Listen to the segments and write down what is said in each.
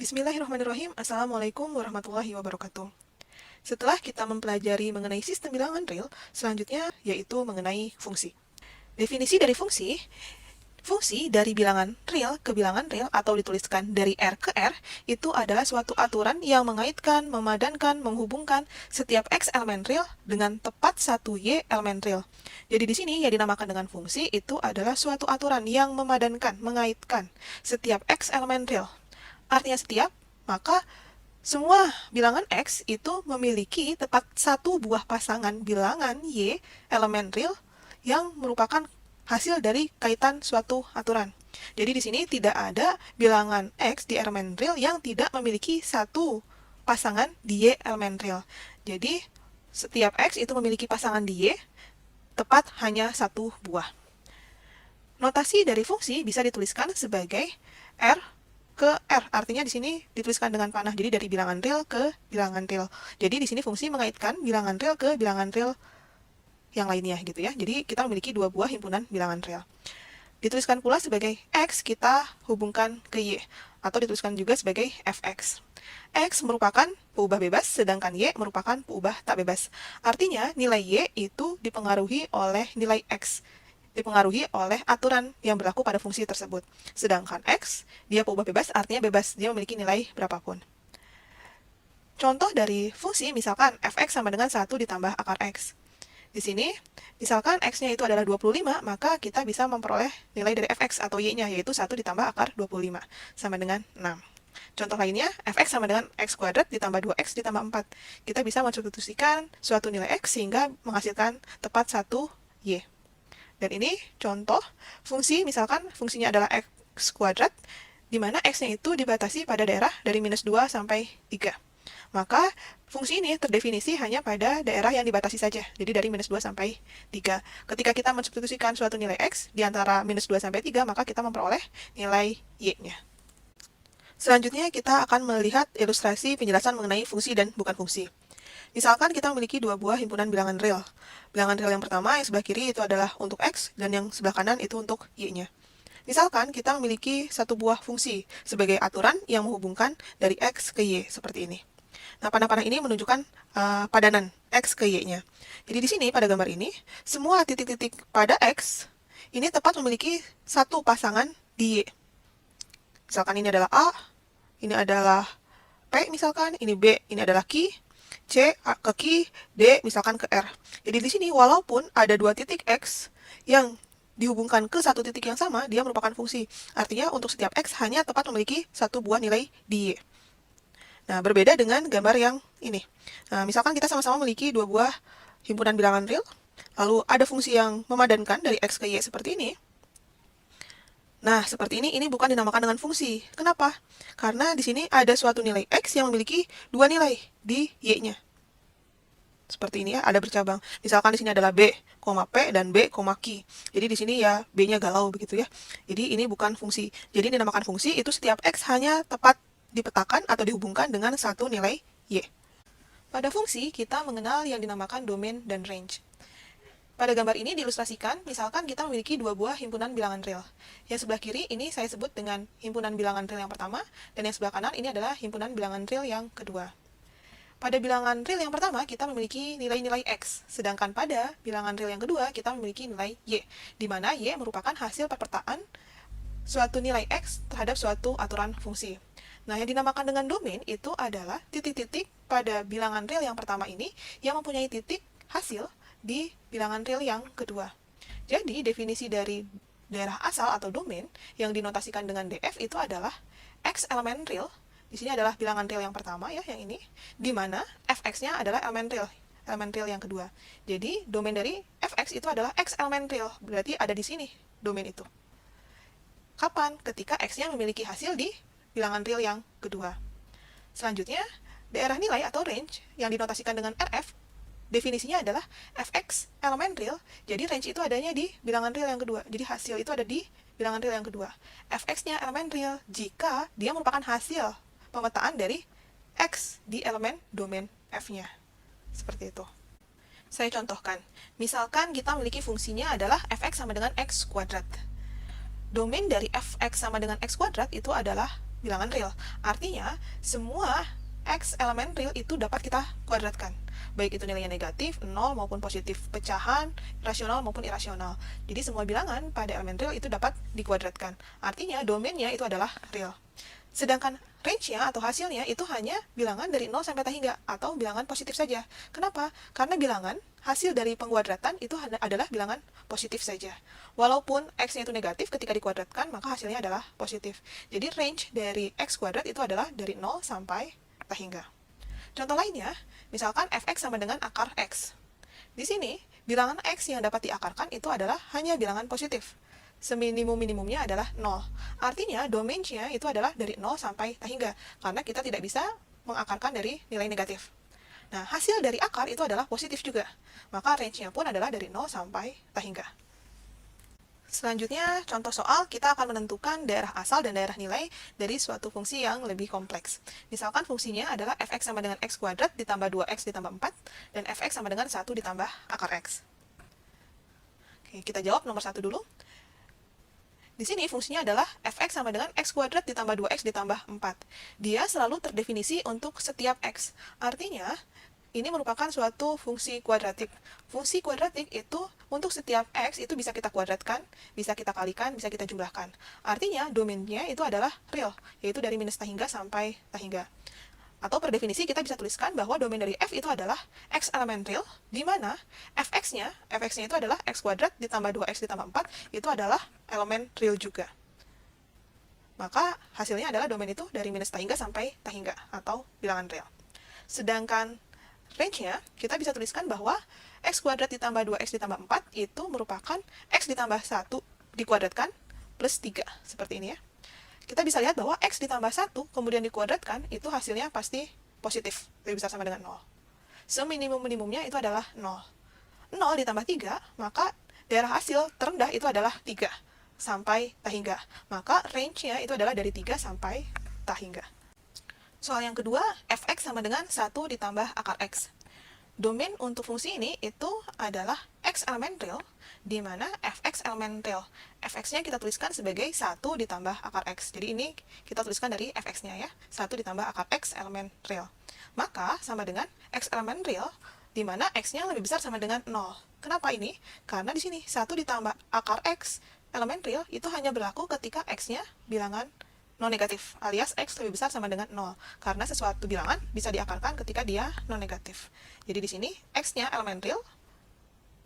Bismillahirrahmanirrahim. Assalamualaikum warahmatullahi wabarakatuh. Setelah kita mempelajari mengenai sistem bilangan real, selanjutnya yaitu mengenai fungsi. Definisi dari fungsi, fungsi dari bilangan real ke bilangan real atau dituliskan dari R ke R, itu adalah suatu aturan yang mengaitkan, memadankan, menghubungkan setiap X elemen real dengan tepat satu Y elemen real. Jadi di sini yang dinamakan dengan fungsi itu adalah suatu aturan yang memadankan, mengaitkan setiap X elemen real. Artinya setiap, maka semua bilangan X itu memiliki tepat satu buah pasangan bilangan Y elemen real yang merupakan hasil dari kaitan suatu aturan. Jadi di sini tidak ada bilangan X di elemen real yang tidak memiliki satu pasangan di Y elemen real. Jadi setiap X itu memiliki pasangan di Y tepat hanya satu buah. Notasi dari fungsi bisa dituliskan sebagai R ke R, artinya di sini dituliskan dengan panah, jadi dari bilangan real ke bilangan real. Jadi di sini fungsi mengaitkan bilangan real ke bilangan real yang lainnya gitu ya. Jadi kita memiliki dua buah himpunan bilangan real. Dituliskan pula sebagai X, kita hubungkan ke Y, atau dituliskan juga sebagai Fx. X merupakan peubah bebas, sedangkan Y merupakan peubah tak bebas. Artinya nilai Y itu dipengaruhi oleh nilai X, dipengaruhi oleh aturan yang berlaku pada fungsi tersebut. Sedangkan X, dia peubah bebas, artinya bebas, dia memiliki nilai berapapun. Contoh dari fungsi, misalkan Fx sama dengan 1 ditambah akar X. Di sini, misalkan X-nya itu adalah 25, maka kita bisa memperoleh nilai dari Fx atau Y-nya, yaitu 1 ditambah akar 25, sama dengan 6. Contoh lainnya, Fx sama dengan X kuadrat ditambah 2X ditambah 4. Kita bisa mensubstitusikan suatu nilai X sehingga menghasilkan tepat 1 Y. Dan ini contoh fungsi, misalkan fungsinya adalah X kuadrat, di mana X-nya itu dibatasi pada daerah dari minus 2 sampai 3. Maka fungsi ini terdefinisi hanya pada daerah yang dibatasi saja, jadi dari minus 2 sampai 3. Ketika kita mensubstitusikan suatu nilai X di antara minus 2 sampai 3, maka kita memperoleh nilai Y-nya. Selanjutnya kita akan melihat ilustrasi penjelasan mengenai fungsi dan bukan fungsi. Misalkan kita memiliki dua buah himpunan bilangan real. Bilangan real yang pertama yang sebelah kiri itu adalah untuk X, dan yang sebelah kanan itu untuk Y-nya. Misalkan kita memiliki satu buah fungsi sebagai aturan yang menghubungkan dari X ke Y, seperti ini. Nah, panah-panah ini menunjukkan padanan X ke Y-nya. Jadi di sini pada gambar ini, semua titik-titik pada X ini tepat memiliki satu pasangan di Y. Misalkan ini adalah A, ini adalah P misalkan, ini B, ini adalah Q, C ke Q, D misalkan ke R. Jadi di sini walaupun ada dua titik X yang dihubungkan ke satu titik yang sama, dia merupakan fungsi. Artinya untuk setiap X hanya tepat memiliki satu buah nilai di Y. Nah, berbeda dengan gambar yang ini. Nah, misalkan kita sama-sama memiliki dua buah himpunan bilangan real, lalu ada fungsi yang memadankan dari X ke Y seperti ini. Nah, seperti ini bukan dinamakan dengan fungsi. Kenapa? Karena di sini ada suatu nilai X yang memiliki dua nilai di Y-nya. Seperti ini ya, ada bercabang. Misalkan di sini adalah B, P dan B, Q. Jadi di sini ya B-nya galau begitu ya. Jadi ini bukan fungsi. Jadi dinamakan fungsi itu setiap X hanya tepat dipetakan atau dihubungkan dengan satu nilai Y. Pada fungsi, kita mengenal yang dinamakan domain dan range. Pada gambar ini diilustrasikan, misalkan kita memiliki dua buah himpunan bilangan real. Yang sebelah kiri ini saya sebut dengan himpunan bilangan real yang pertama, dan yang sebelah kanan ini adalah himpunan bilangan real yang kedua. Pada bilangan real yang pertama, kita memiliki nilai-nilai X, sedangkan pada bilangan real yang kedua, kita memiliki nilai Y, di mana Y merupakan hasil perpetaan suatu nilai X terhadap suatu aturan fungsi. Nah, yang dinamakan dengan domain itu adalah titik-titik pada bilangan real yang pertama ini yang mempunyai titik hasil di bilangan real yang kedua. Jadi, definisi dari daerah asal atau domain yang dinotasikan dengan DF itu adalah X elemen real. Di sini adalah bilangan real yang pertama ya, yang ini, di mana Fx-nya adalah elemen real yang kedua. Jadi, domain dari Fx itu adalah X elemen real, berarti ada di sini domain itu. Kapan? Ketika X-nya memiliki hasil di bilangan real yang kedua. Selanjutnya, daerah nilai atau range yang dinotasikan dengan RF, definisinya adalah Fx elemen real, jadi range itu adanya di bilangan real yang kedua. Jadi hasil itu ada di bilangan real yang kedua. Fx-nya elemen real jika dia merupakan hasil pemetaan dari X di elemen domain F-nya. Seperti itu. Saya contohkan. Misalkan kita memiliki fungsinya adalah Fx sama dengan X kuadrat. Domain dari Fx sama dengan X kuadrat itu adalah bilangan real. Artinya, semua X elemen real itu dapat kita kuadratkan. Baik itu nilainya negatif, 0 maupun positif, pecahan, rasional maupun irasional. Jadi semua bilangan pada elemen real itu dapat dikuadratkan. Artinya domainnya itu adalah real. Sedangkan range-nya atau hasilnya itu hanya bilangan dari 0 sampai tak hingga atau bilangan positif saja. Kenapa? Karena bilangan hasil dari pengkuadratan itu adalah bilangan positif saja. Walaupun x-nya itu negatif, ketika dikuadratkan maka hasilnya adalah positif. Jadi range dari x kuadrat itu adalah dari 0 sampai tak hingga. Contoh lainnya, misalkan fx sama dengan akar x. Di sini, bilangan x yang dapat diakarkan itu adalah hanya bilangan positif. Seminimum-minimumnya adalah 0. Artinya, domainnya itu adalah dari 0 sampai tak hingga, karena kita tidak bisa mengakarkan dari nilai negatif. Nah, hasil dari akar itu adalah positif juga, maka range-nya pun adalah dari 0 sampai tak hingga. Selanjutnya, contoh soal, kita akan menentukan daerah asal dan daerah nilai dari suatu fungsi yang lebih kompleks. Misalkan fungsinya adalah fx sama dengan x kuadrat ditambah 2x ditambah 4, dan fx sama dengan 1 ditambah akar x. Oke, kita jawab nomor 1 dulu. Di sini fungsinya adalah fx sama dengan x kuadrat ditambah 2x ditambah 4. Dia selalu terdefinisi untuk setiap x. Artinya, ini merupakan suatu fungsi kuadratik. Fungsi kuadratik itu untuk setiap x itu bisa kita kuadratkan, bisa kita kalikan, bisa kita jumlahkan. Artinya, domainnya itu adalah real, yaitu dari minus tak hingga sampai tak hingga. Atau per definisi kita bisa tuliskan bahwa domain dari f itu adalah x elemen real, di mana fx-nya itu adalah x kuadrat ditambah 2x ditambah 4, itu adalah elemen real juga. Maka hasilnya adalah domain itu dari minus tak hingga sampai tak hingga, atau bilangan real. Sedangkan range-nya, kita bisa tuliskan bahwa x kuadrat ditambah 2x ditambah 4 itu merupakan x ditambah 1 dikuadratkan plus 3, seperti ini ya. Kita bisa lihat bahwa x ditambah 1 kemudian dikuadratkan, itu hasilnya pasti positif, lebih besar sama dengan 0. Seminimum-minimumnya itu adalah 0. 0 ditambah 3, maka daerah hasil terendah itu adalah 3 sampai tak hingga. Maka range-nya itu adalah dari 3 sampai tak hingga. Soal yang kedua, fx sama dengan 1 ditambah akar x. Domain untuk fungsi ini itu adalah x elemen real, di mana fx elemen real. Fx-nya kita tuliskan sebagai 1 ditambah akar x. Jadi ini kita tuliskan dari fx-nya ya, 1 ditambah akar x elemen real. Maka sama dengan x elemen real, di mana x-nya lebih besar sama dengan 0. Kenapa ini? Karena di sini 1 ditambah akar x elemen real itu hanya berlaku ketika x-nya bilangan non-negatif, alias x lebih besar sama dengan 0. Karena sesuatu bilangan bisa diakarkan ketika dia non-negatif. Jadi di sini x-nya elemen real,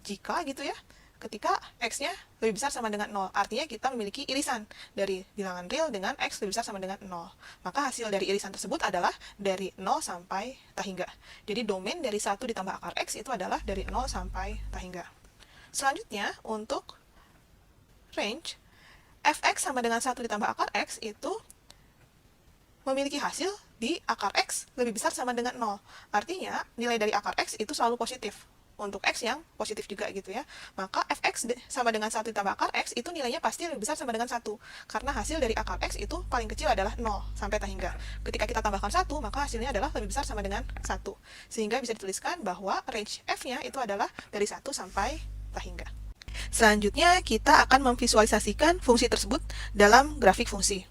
jika gitu ya, ketika x-nya lebih besar sama dengan 0. Artinya kita memiliki irisan dari bilangan real dengan x lebih besar sama dengan 0. Maka hasil dari irisan tersebut adalah dari 0 sampai tak hingga. Jadi domain dari 1 ditambah akar x itu adalah dari 0 sampai tak hingga. Selanjutnya, untuk range, fx sama dengan 1 ditambah akar x itu memiliki hasil di akar x lebih besar sama dengan 0. Artinya, nilai dari akar x itu selalu positif. Untuk x yang positif juga gitu ya. Maka fx sama dengan 1 ditambah akar x itu nilainya pasti lebih besar sama dengan 1. Karena hasil dari akar x itu paling kecil adalah 0 sampai tak hingga. Ketika kita tambahkan 1, maka hasilnya adalah lebih besar sama dengan 1. Sehingga bisa dituliskan bahwa range f-nya itu adalah dari 1 sampai tak hingga. Selanjutnya, kita akan memvisualisasikan fungsi tersebut dalam grafik fungsi.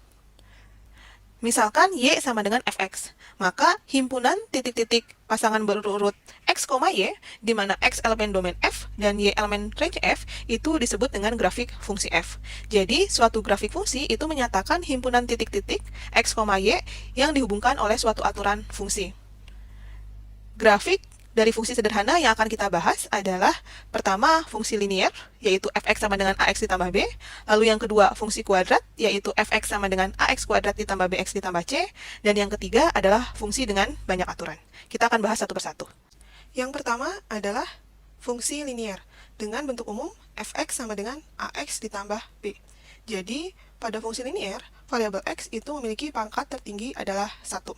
Misalkan y sama dengan fx, maka himpunan titik-titik pasangan berurut x, y, di mana x elemen domain f dan y elemen range f, itu disebut dengan grafik fungsi f. Jadi, suatu grafik fungsi itu menyatakan himpunan titik-titik x, y yang dihubungkan oleh suatu aturan fungsi. Grafik dari fungsi sederhana yang akan kita bahas adalah pertama fungsi linier, yaitu fx sama dengan ax ditambah b. Lalu yang kedua fungsi kuadrat, yaitu fx sama dengan ax kuadrat ditambah bx ditambah c. Dan yang ketiga adalah fungsi dengan banyak aturan. Kita akan bahas satu persatu. Yang pertama adalah fungsi linier dengan bentuk umum fx sama dengan ax ditambah b. Jadi, pada fungsi linier, variabel x itu memiliki pangkat tertinggi adalah 1.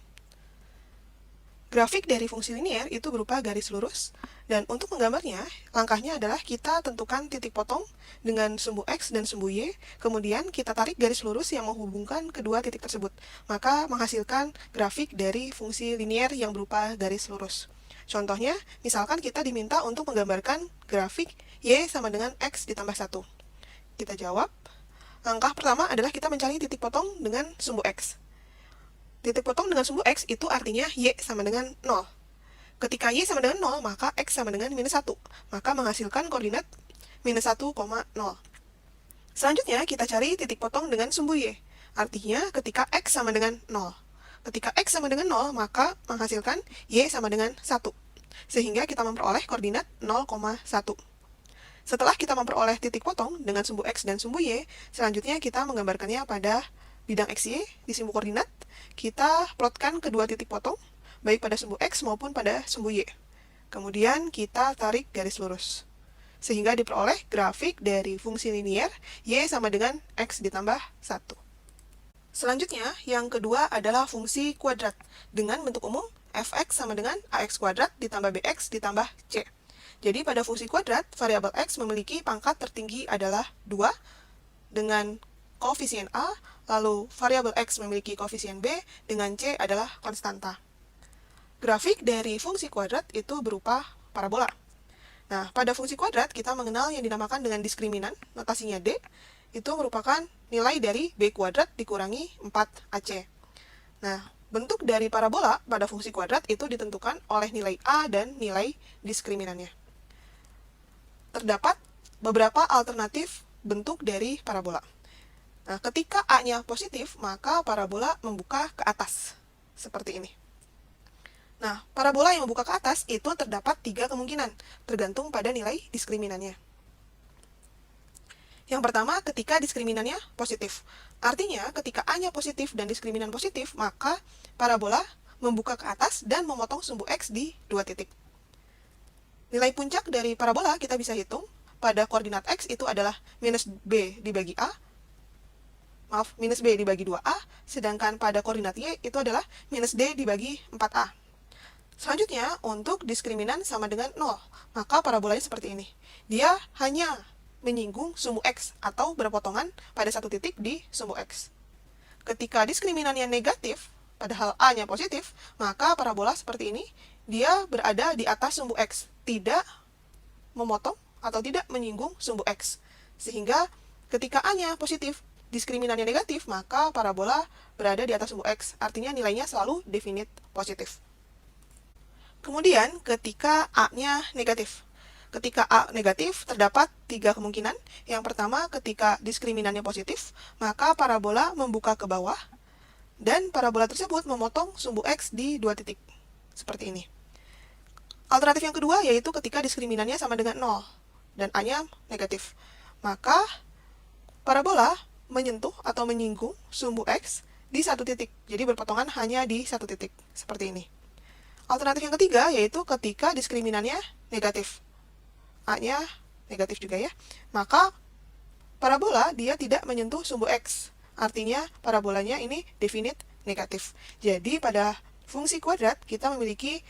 Grafik dari fungsi linier itu berupa garis lurus, dan untuk menggambarnya, langkahnya adalah kita tentukan titik potong dengan sumbu x dan sumbu y, kemudian kita tarik garis lurus yang menghubungkan kedua titik tersebut, maka menghasilkan grafik dari fungsi linier yang berupa garis lurus. Contohnya, misalkan kita diminta untuk menggambarkan grafik y sama dengan x ditambah 1. Kita jawab, langkah pertama adalah kita mencari titik potong dengan sumbu x. Titik potong dengan sumbu X itu artinya Y sama dengan 0. Ketika Y sama dengan 0, maka X sama dengan minus 1. Maka menghasilkan koordinat minus 1,0. Selanjutnya, kita cari titik potong dengan sumbu Y. Artinya, ketika X sama dengan 0. Ketika X sama dengan 0, maka menghasilkan Y sama dengan 1. Sehingga kita memperoleh koordinat 0,1. Setelah kita memperoleh titik potong dengan sumbu X dan sumbu Y, selanjutnya kita menggambarkannya pada bidang XY di simbol koordinat. Kita plotkan kedua titik potong, baik pada sumbu X maupun pada sumbu Y. Kemudian kita tarik garis lurus. Sehingga diperoleh grafik dari fungsi linier Y sama dengan X ditambah 1. Selanjutnya, yang kedua adalah fungsi kuadrat dengan bentuk umum fx sama dengan ax kuadrat ditambah bx ditambah c. Jadi pada fungsi kuadrat, variabel x memiliki pangkat tertinggi adalah 2 dengan koefisien a, lalu variabel x memiliki koefisien b dengan c adalah konstanta. Grafik dari fungsi kuadrat itu berupa parabola. Nah, pada fungsi kuadrat kita mengenal yang dinamakan dengan diskriminan, notasinya D, itu merupakan nilai dari b kuadrat dikurangi 4ac. Nah, bentuk dari parabola pada fungsi kuadrat itu ditentukan oleh nilai a dan nilai diskriminannya. Terdapat beberapa alternatif bentuk dari parabola. Nah, ketika a-nya positif, maka parabola membuka ke atas, seperti ini. Nah, parabola yang membuka ke atas itu terdapat 3 kemungkinan, tergantung pada nilai diskriminannya. Yang pertama, ketika diskriminannya positif. Artinya, ketika a-nya positif dan diskriminan positif, maka parabola membuka ke atas dan memotong sumbu x di 2 titik. Nilai puncak dari parabola kita bisa hitung. Pada koordinat x itu adalah minus b dibagi a, minus b dibagi 2a, sedangkan pada koordinat y itu adalah minus d dibagi 4a. Selanjutnya, untuk diskriminan sama dengan 0, maka parabolanya seperti ini. Dia hanya menyinggung sumbu x atau berpotongan pada satu titik di sumbu x. Ketika diskriminannya negatif, padahal a-nya positif, maka parabola seperti ini, dia berada di atas sumbu x, tidak memotong atau tidak menyinggung sumbu x. Sehingga ketika a-nya positif, diskriminannya negatif, maka parabola berada di atas sumbu x, artinya nilainya selalu definite positif. Kemudian, ketika a-nya negatif. Ketika a negatif, terdapat 3 kemungkinan. Yang pertama, ketika diskriminannya positif, maka parabola membuka ke bawah, dan parabola tersebut memotong sumbu x di 2 titik, seperti ini. Alternatif yang kedua, yaitu ketika diskriminannya sama dengan 0, dan a-nya negatif. Maka, parabola menyentuh atau menyinggung sumbu x di 1 titik, jadi berpotongan hanya di 1 titik, seperti ini. Alternatif yang ketiga, yaitu ketika diskriminannya negatif. A-nya negatif juga ya. Maka, parabola dia tidak menyentuh sumbu x. Artinya, parabolanya ini definite negatif. Jadi, pada fungsi kuadrat, kita memiliki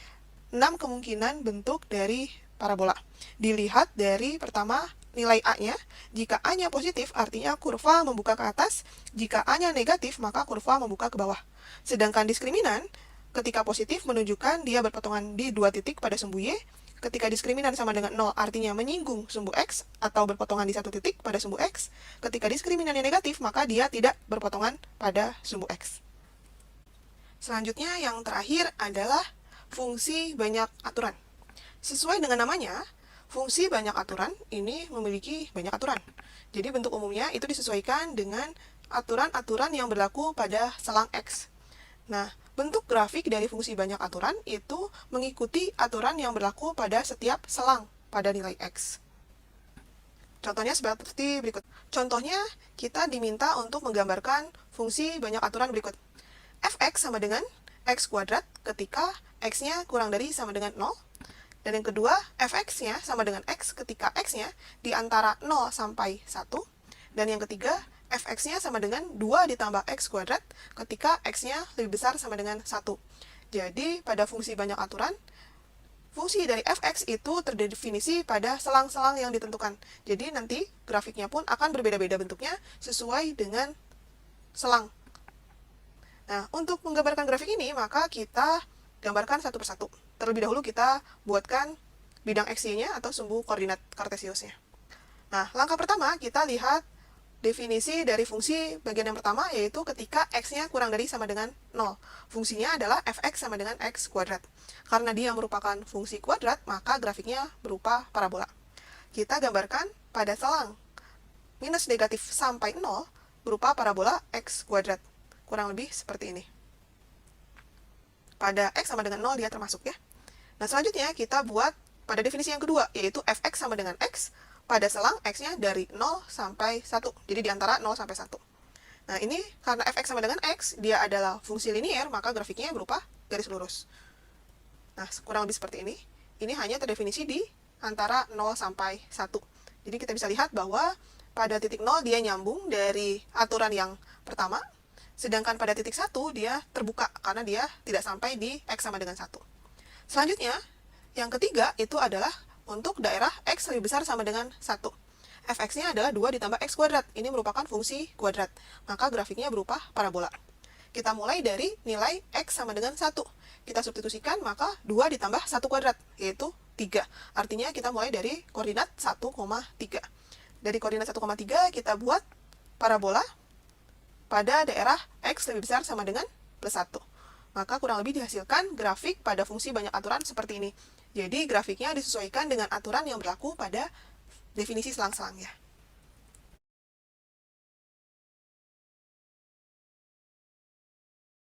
6 kemungkinan bentuk dari parabola. Dilihat dari pertama, nilai a-nya. Jika a-nya positif, artinya kurva membuka ke atas. Jika a-nya negatif, maka kurva membuka ke bawah. Sedangkan diskriminan, ketika positif menunjukkan dia berpotongan di 2 titik pada sumbu y. Ketika diskriminan sama dengan 0, artinya menyinggung sumbu x atau berpotongan di 1 titik pada sumbu x. Ketika diskriminannya negatif, maka dia tidak berpotongan pada sumbu x. Selanjutnya, yang terakhir adalah fungsi banyak aturan. Sesuai dengan namanya, fungsi banyak aturan ini memiliki banyak aturan. Jadi bentuk umumnya itu disesuaikan dengan aturan-aturan yang berlaku pada selang x. Nah, bentuk grafik dari fungsi banyak aturan itu mengikuti aturan yang berlaku pada setiap selang pada nilai x. Contohnya seperti berikut. Contohnya, kita diminta untuk menggambarkan fungsi banyak aturan berikut. Fx sama dengan x kuadrat ketika x-nya kurang dari sama dengan 0. Dan yang kedua, fx-nya sama dengan x ketika x-nya di antara 0 sampai 1. Dan yang ketiga, fx-nya sama dengan 2 ditambah x kuadrat ketika x-nya lebih besar sama dengan 1. Jadi, pada fungsi banyak aturan, fungsi dari fx itu terdefinisi pada selang-selang yang ditentukan. Jadi, nanti grafiknya pun akan berbeda-beda bentuknya sesuai dengan selang. Nah, untuk menggambarkan grafik ini, maka kita gambarkan satu persatu. Terlebih dahulu kita buatkan bidang XY-nya atau sumbu koordinat kartesiusnya. Nah, langkah pertama kita lihat definisi dari fungsi bagian yang pertama, yaitu ketika x-nya kurang dari sama dengan 0. Fungsinya adalah fx sama dengan x kuadrat. Karena dia merupakan fungsi kuadrat, maka grafiknya berupa parabola. Kita gambarkan pada selang minus negatif sampai 0 berupa parabola x kuadrat. Kurang lebih seperti ini. Pada x sama dengan 0 dia termasuk ya. Nah, selanjutnya kita buat pada definisi yang kedua, yaitu fx sama dengan x pada selang x-nya dari 0 sampai 1. Jadi di antara 0 sampai 1. Nah, ini karena fx sama dengan x, dia adalah fungsi linier, maka grafiknya berupa garis lurus. Nah, kurang lebih seperti ini. Ini hanya terdefinisi di antara 0 sampai 1. Jadi kita bisa lihat bahwa pada titik 0 dia nyambung dari aturan yang pertama, sedangkan pada titik 1 dia terbuka karena dia tidak sampai di x sama dengan 1. Selanjutnya, yang ketiga itu adalah untuk daerah x lebih besar sama dengan 1. Fx-nya adalah 2 ditambah x kuadrat. Ini merupakan fungsi kuadrat. Maka grafiknya berupa parabola. Kita mulai dari nilai x sama dengan 1. Kita substitusikan, maka 2 ditambah 1 kuadrat, yaitu 3. Artinya kita mulai dari koordinat 1,3. Dari koordinat 1,3 kita buat parabola pada daerah x lebih besar sama dengan plus 1. Maka kurang lebih dihasilkan grafik pada fungsi banyak aturan seperti ini. Jadi grafiknya disesuaikan dengan aturan yang berlaku pada definisi selang-selangnya.